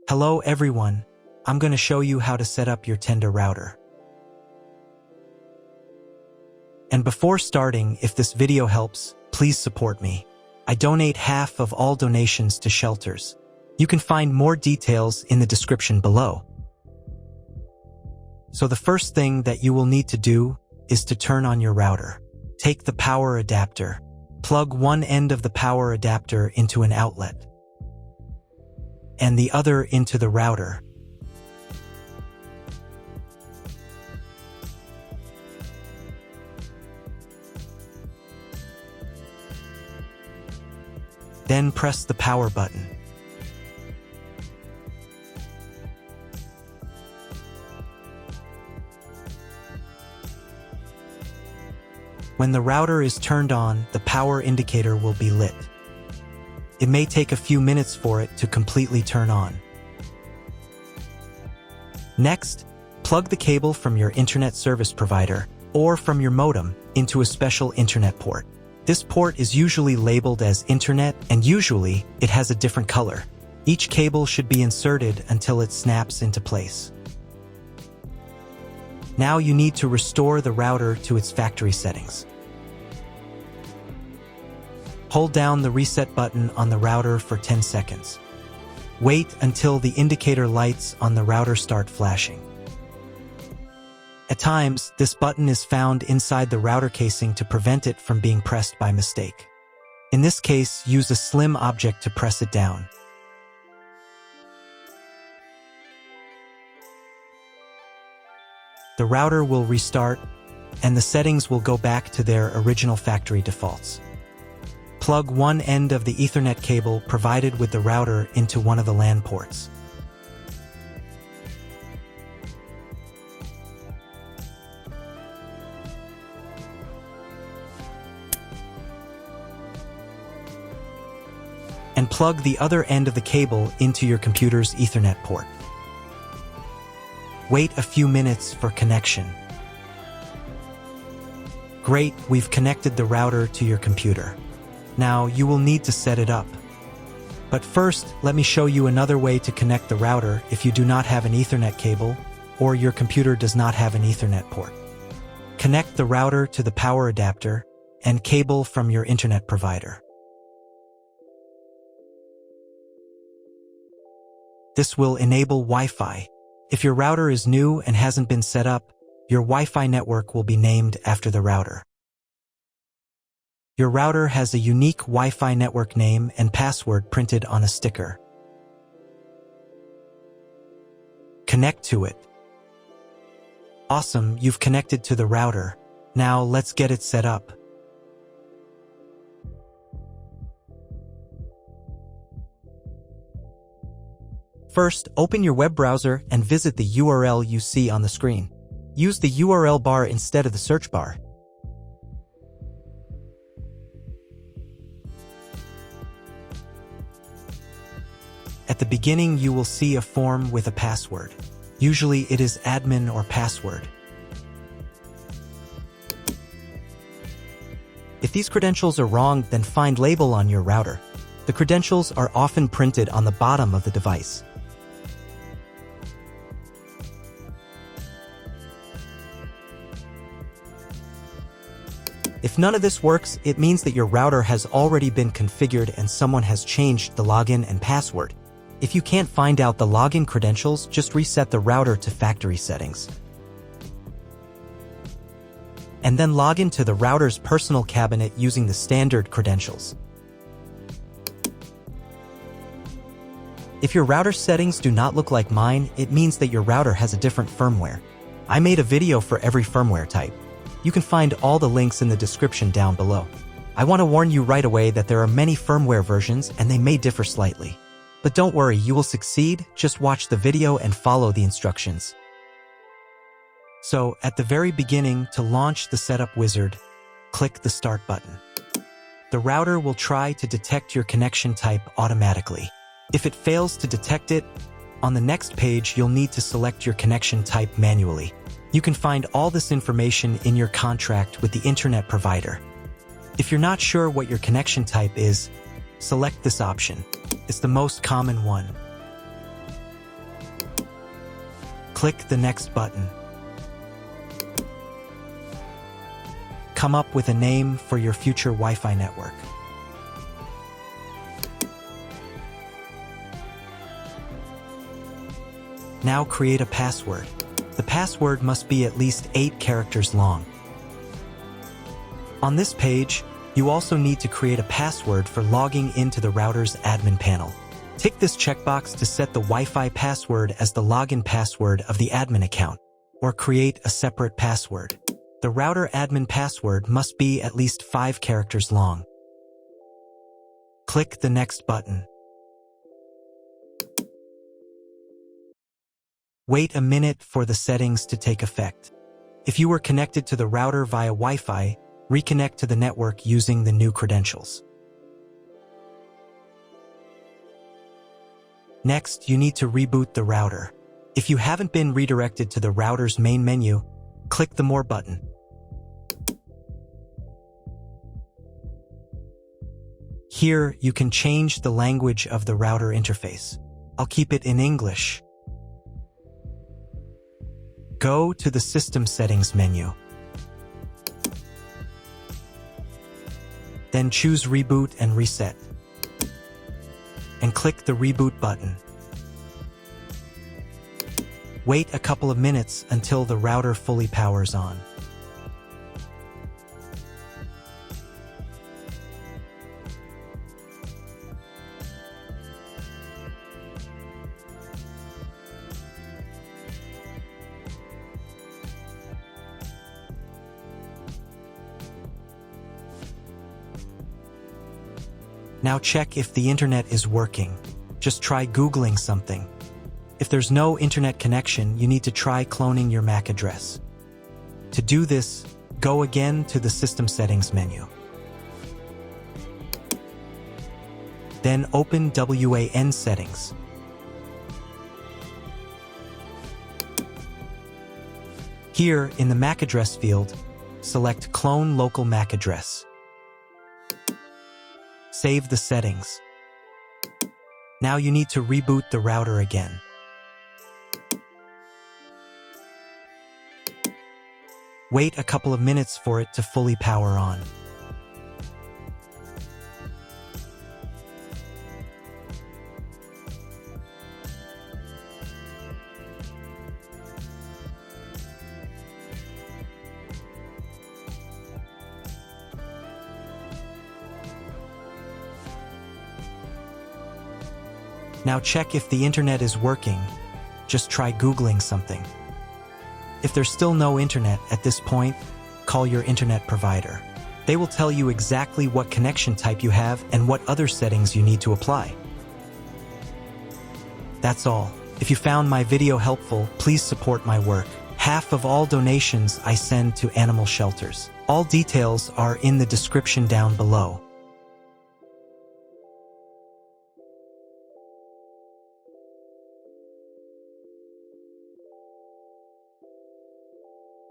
Hello everyone, I'm going to show you how to set up your Tenda router. And before starting, if this video helps, please support me. I donate half of all donations to shelters. You can find more details in the description below. So the first thing that you will need to do is to turn on your router. Take the power adapter. Plug one end of the power adapter into an outlet and the other into the router. Then press the power button. When the router is turned on, the power indicator will be lit. It may take a few minutes for it to completely turn on. Next, plug the cable from your internet service provider or from your modem into a special internet port. This port is usually labeled as internet, and usually it has a different color. Each cable should be inserted until it snaps into place. Now you need to restore the router to its factory settings. Hold down the reset button on the router for 10 seconds. Wait until the indicator lights on the router start flashing. At times, this button is found inside the router casing to prevent it from being pressed by mistake. In this case, use a slim object to press it down. The router will restart, and the settings will go back to their original factory defaults. Plug one end of the Ethernet cable provided with the router into one of the LAN ports. And plug the other end of the cable into your computer's Ethernet port. Wait a few minutes for connection. Great, we've connected the router to your computer. Now you will need to set it up. But first, let me show you another way to connect the router if you do not have an Ethernet cable or your computer does not have an Ethernet port. Connect the router to the power adapter and cable from your internet provider. This will enable Wi-Fi. If your router is new and hasn't been set up, your Wi-Fi network will be named after the router. Your router has a unique Wi-Fi network name and password printed on a sticker. Connect to it. Awesome, you've connected to the router. Now let's get it set up. First, open your web browser and visit the URL you see on the screen. Use the URL bar instead of the search bar. At the beginning, you will see a form with a password. Usually it is admin or password. If these credentials are wrong, then find label on your router. The credentials are often printed on the bottom of the device. If none of this works, it means that your router has already been configured and someone has changed the login and password. If you can't find out the login credentials, just reset the router to factory settings. And then log into the router's personal cabinet using the standard credentials. If your router settings do not look like mine, it means that your router has a different firmware. I made a video for every firmware type. You can find all the links in the description down below. I want to warn you right away that there are many firmware versions and they may differ slightly. But don't worry, you will succeed, just watch the video and follow the instructions. So, at the very beginning, to launch the setup wizard, click the start button. The router will try to detect your connection type automatically. If it fails to detect it, on the next page you'll need to select your connection type manually. You can find all this information in your contract with the internet provider. If you're not sure what your connection type is, select this option. It's the most common one. Click the Next button. Come up with a name for your future Wi-Fi network. Now create a password. The password must be at least 8 characters long. On this page, you also need to create a password for logging into the router's admin panel. Tick this checkbox to set the Wi-Fi password as the login password of the admin account, or create a separate password. The router admin password must be at least 5 characters long. Click the Next button. Wait a minute for the settings to take effect. If you were connected to the router via Wi-Fi, reconnect to the network using the new credentials. Next, you need to reboot the router. If you haven't been redirected to the router's main menu, click the More button. Here, you can change the language of the router interface. I'll keep it in English. Go to the System Settings menu. Then choose Reboot and Reset. And click the Reboot button. Wait a couple of minutes until the router fully powers on. Now check if the internet is working. Just try Googling something. If there's no internet connection, you need to try cloning your MAC address. To do this, go again to the System Settings menu. Then open WAN Settings. Here, in the MAC address field, select Clone Local MAC Address. Save the settings. Now you need to reboot the router again. Wait a couple of minutes for it to fully power on. Now check if the internet is working. Just try Googling something. If there's still no internet at this point, call your internet provider. They will tell you exactly what connection type you have and what other settings you need to apply. That's all. If you found my video helpful, please support my work. Half of all donations I send to animal shelters. All details are in the description down below.